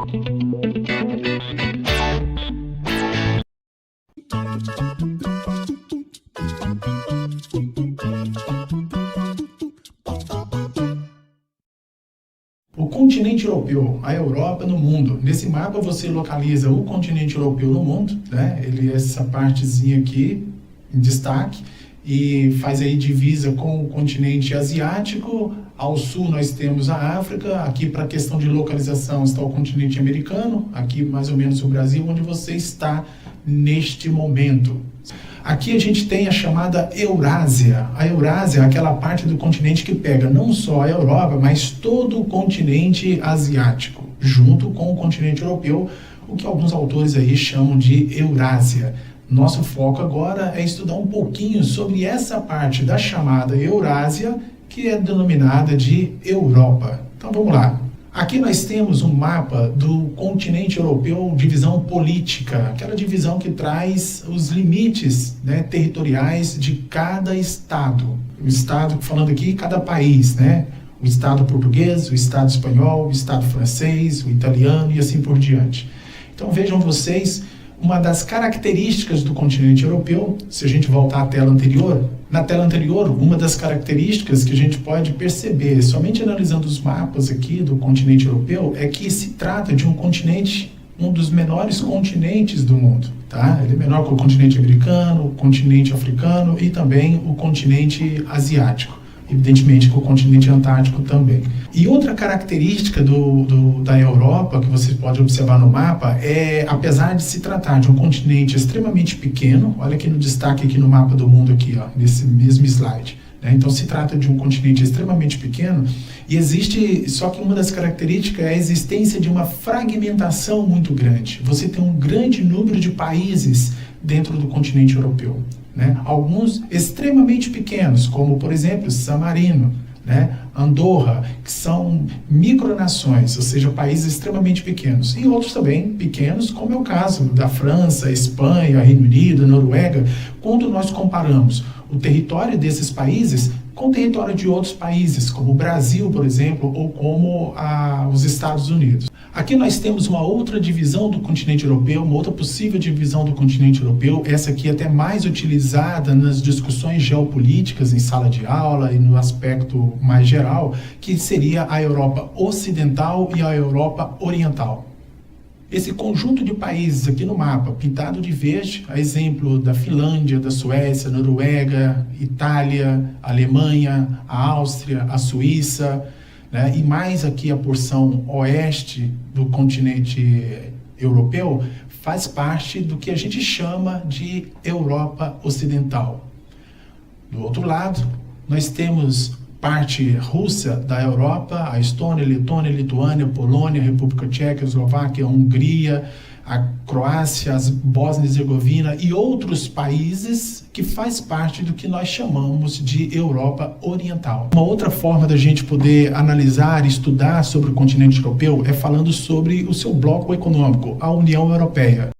O continente europeu, a Europa no mundo. Nesse mapa você localiza o continente europeu no mundo, né? Ele é essa partezinha aqui em destaque e faz aí divisa com o continente asiático. Ao sul nós temos a África, aqui para a questão de localização está o continente americano, aqui mais ou menos o Brasil, onde você está neste momento. Aqui a gente tem a chamada Eurásia. A Eurásia é aquela parte do continente que pega não só a Europa, mas todo o continente asiático, junto com o continente europeu, o que alguns autores aí chamam de Eurásia. Nosso foco agora é estudar um pouquinho sobre essa parte da chamada Eurásia, que é denominada de Europa. Então vamos lá. Aqui nós temos um mapa do continente europeu, divisão política, aquela divisão que traz os limites, né, territoriais de cada estado. O estado, falando aqui, cada país, né? O estado português, o estado espanhol, o estado francês, o italiano e assim por diante. Então vejam vocês, uma das características do continente europeu, se a gente voltar à tela anterior, na tela anterior, uma das características que a gente pode perceber, somente analisando os mapas aqui do continente europeu, é que se trata de um continente, um dos menores continentes do mundo, tá? Ele é menor que o continente americano, o continente africano e também o continente asiático. Evidentemente que o continente antártico também. E outra característica da Europa, que você pode observar no mapa, é, apesar de se tratar de um continente extremamente pequeno, olha aqui no destaque aqui no mapa do mundo, aqui, ó, nesse mesmo slide, né? Então se trata de um continente extremamente pequeno e existe, só que uma das características é a existência de uma fragmentação muito grande. Você tem um grande número de países dentro do continente europeu, né? Alguns extremamente pequenos, como por exemplo San Marino, né? Andorra, que são micronações, ou seja, países extremamente pequenos, e outros também pequenos, como é o caso da França, Espanha, Reino Unido, Noruega. Quando nós comparamos o território desses países com o território de outros países, como o Brasil, por exemplo, ou como os Estados Unidos. Aqui nós temos uma outra divisão do continente europeu, uma outra possível divisão do continente europeu, essa aqui é até mais utilizada nas discussões geopolíticas em sala de aula e no aspecto mais geral, que seria a Europa Ocidental e a Europa Oriental. Esse conjunto de países aqui no mapa, pintado de verde, a exemplo da Finlândia, da Suécia, Noruega, Itália, Alemanha, a Áustria, a Suíça, né? E mais aqui a porção oeste do continente europeu, faz parte do que a gente chama de Europa Ocidental. Do outro lado, nós temos parte russa da Europa, a Estônia, Letônia, Lituânia, Polônia, República Tcheca, Eslováquia, Hungria, a Croácia, a Bósnia e Herzegovina e outros países que faz parte do que nós chamamos de Europa Oriental. Uma outra forma da gente poder analisar e estudar sobre o continente europeu é falando sobre o seu bloco econômico, a União Europeia.